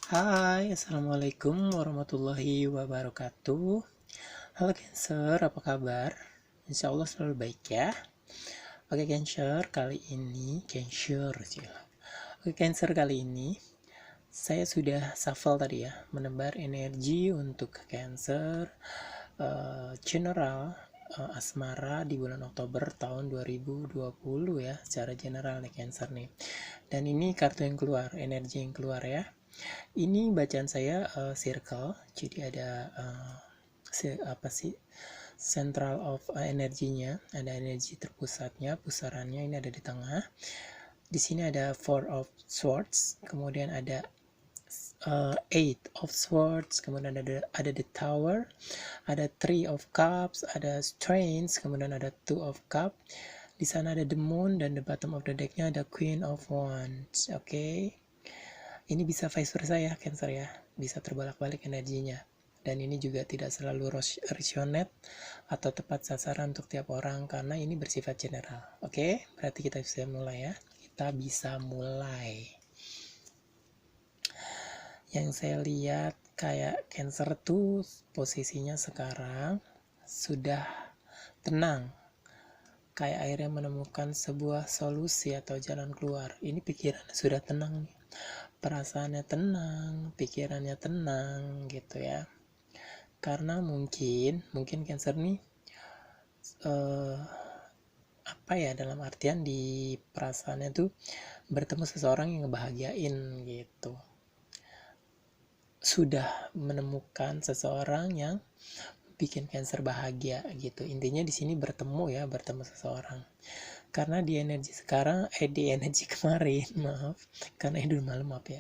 Hai, Assalamualaikum warahmatullahi wabarakatuh. Halo Cancer, apa kabar? Insya Allah selalu baik ya. Oke Cancer, kali ini saya sudah shuffle tadi ya, menebar energi untuk Cancer general asmara di bulan Oktober tahun 2020 ya, secara general nih Cancer nih. Dan ini kartu yang keluar, energi yang keluar ya. Ini bacaan saya circle, jadi ada apa sih, central of energinya, ada energi terpusatnya, pusarannya ini ada di tengah. Di sini ada four of swords, kemudian ada eight of swords, kemudian ada the tower, ada three of cups, ada strength, kemudian ada two of cup. Di sana ada the moon, dan the bottom of the decknya ada queen of wands. Oke. Ini bisa vice versa ya, Cancer ya. Bisa terbolak-balik energinya. Dan ini juga tidak selalu resonate atau tepat sasaran untuk tiap orang karena ini bersifat general. Oke, berarti kita bisa mulai ya. Kita bisa mulai. Yang saya lihat kayak Cancer tuh posisinya sekarang sudah tenang. Kayak akhirnya menemukan sebuah solusi atau jalan keluar. Ini pikirannya sudah tenang nih. Perasaannya tenang, pikirannya tenang gitu ya. Karena mungkin Cancer nih apa ya, dalam artian di perasaannya tuh bertemu seseorang yang ngebahagiain gitu. Sudah menemukan seseorang yang bikin Cancer bahagia gitu. Intinya di sini bertemu seseorang. Karena di energi sekarang, di energi kemarin, maaf, karena itu malam, maaf ya.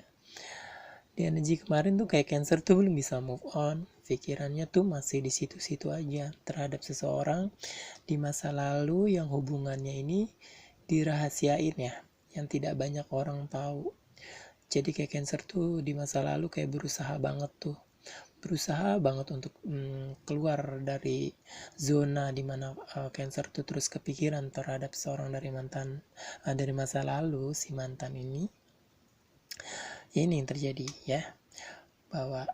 Di energi kemarin tuh kayak Cancer tuh belum bisa move on, pikirannya tuh masih di situ-situ aja terhadap seseorang di masa lalu yang hubungannya ini dirahasiain ya, yang tidak banyak orang tahu. Jadi kayak Cancer tuh di masa lalu kayak berusaha banget untuk keluar dari zona dimana Cancer tuh terus kepikiran terhadap seorang dari dari masa lalu si mantan ini. Ini yang terjadi ya, bahwa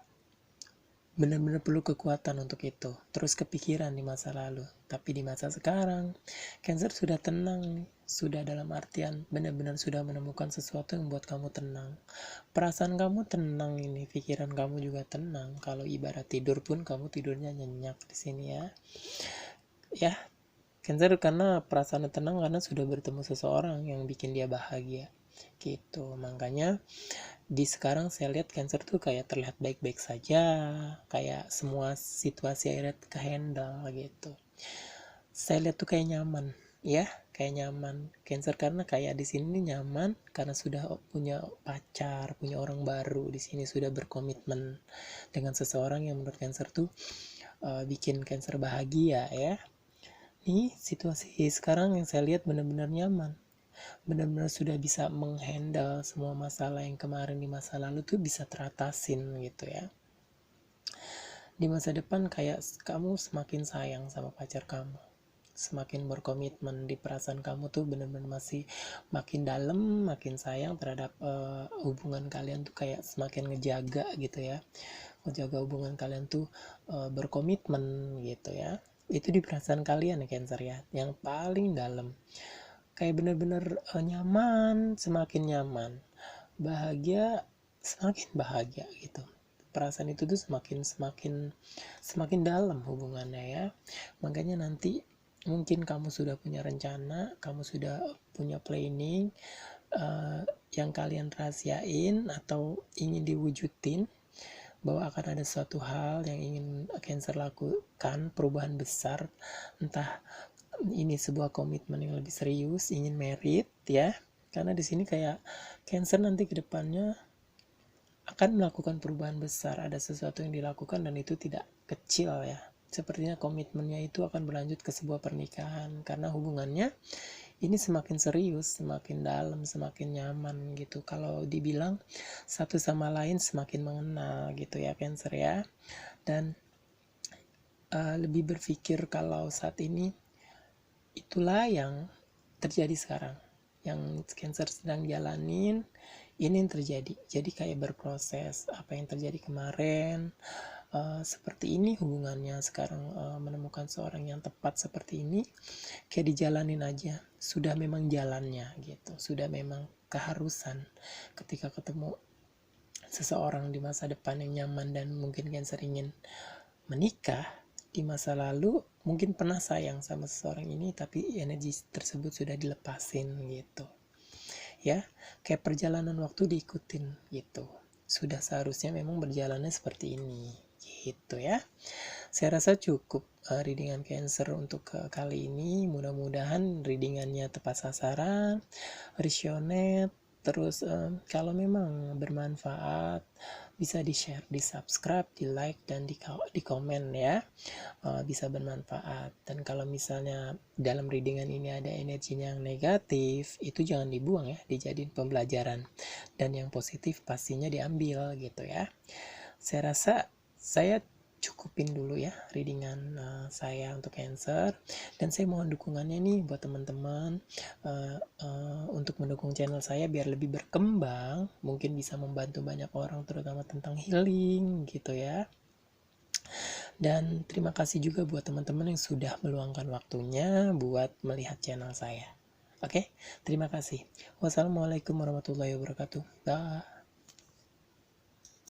benar-benar perlu kekuatan untuk itu, terus kepikiran di masa lalu. Tapi di masa sekarang Cancer sudah tenang, sudah dalam artian benar-benar sudah menemukan sesuatu yang membuat kamu tenang. Perasaan kamu tenang, ini pikiran kamu juga tenang. Kalau ibarat tidur pun kamu tidurnya nyenyak di sini ya. Ya, Cancer karena perasaan tenang karena sudah bertemu seseorang yang bikin dia bahagia gitu. Makanya di sekarang saya lihat Cancer tuh kayak terlihat baik-baik saja, kayak semua situasi akhirnya ke handle gitu. Saya lihat tuh kayak nyaman ya, kayak nyaman Cancer karena kayak di sini nyaman karena sudah punya pacar, punya orang baru, di sini sudah berkomitmen dengan seseorang yang menurut Cancer tuh bikin Cancer bahagia ya. Ini situasi sekarang yang saya lihat benar-benar nyaman, benar-benar sudah bisa menghandle semua masalah yang kemarin di masa lalu tuh bisa teratasin gitu ya. Di masa depan kayak kamu semakin sayang sama pacar kamu, semakin berkomitmen, di perasaan kamu tuh benar-benar masih makin dalam, makin sayang terhadap hubungan kalian tuh, kayak semakin ngejaga gitu ya, ngejaga hubungan kalian tuh berkomitmen gitu ya. Itu di perasaan kalian ya Cancer ya, yang paling dalam. Kayak bener-bener nyaman, semakin nyaman, bahagia, semakin bahagia gitu. Perasaan itu tuh semakin semakin semakin dalam hubungannya ya. Makanya nanti mungkin kamu sudah punya rencana, kamu sudah punya planning yang kalian rahasiain atau ingin diwujudin, bahwa akan ada suatu hal yang ingin Cancer lakukan, perubahan besar, entah ini sebuah komitmen yang lebih serius, ingin merit ya. Karena di sini kayak Cancer nanti ke depannya akan melakukan perubahan besar, ada sesuatu yang dilakukan dan itu tidak kecil ya. Sepertinya komitmennya itu akan berlanjut ke sebuah pernikahan karena hubungannya ini semakin serius, semakin dalam, semakin nyaman gitu. Kalau dibilang satu sama lain semakin mengenal gitu ya Cancer ya. Dan lebih berpikir kalau saat ini itulah yang terjadi sekarang, yang Cancer sedang jalanin. ini yang terjadi. Jadi kayak berproses, apa yang terjadi kemarin seperti ini hubungannya, sekarang menemukan seorang yang tepat seperti ini, kayak dijalanin aja, sudah memang jalannya gitu, sudah memang keharusan. Ketika ketemu seseorang di masa depan yang nyaman dan mungkin Cancer ingin menikah, di masa lalu mungkin pernah sayang sama seseorang ini, tapi energi tersebut sudah dilepasin gitu ya, kayak perjalanan waktu diikutin gitu, sudah seharusnya memang berjalannya seperti ini gitu ya. Saya rasa cukup readingan Cancer untuk kali ini. Mudah-mudahan readingannya tepat sasaran, resonate. Terus kalau memang bermanfaat, bisa di-share, di-subscribe, di-like, dan di komen ya. Bisa bermanfaat. Dan kalau misalnya dalam readingan ini ada energinya yang negatif, itu jangan dibuang ya, dijadiin pembelajaran. Dan yang positif pastinya diambil gitu ya. Saya rasa saya cukupin dulu ya readingan saya untuk Cancer, dan saya mohon dukungannya nih buat teman-teman untuk mendukung channel saya biar lebih berkembang, mungkin bisa membantu banyak orang terutama tentang healing gitu ya. Dan terima kasih juga buat teman-teman yang sudah meluangkan waktunya buat melihat channel saya. Oke, terima kasih. Wassalamualaikum warahmatullahi wabarakatuh. Bye.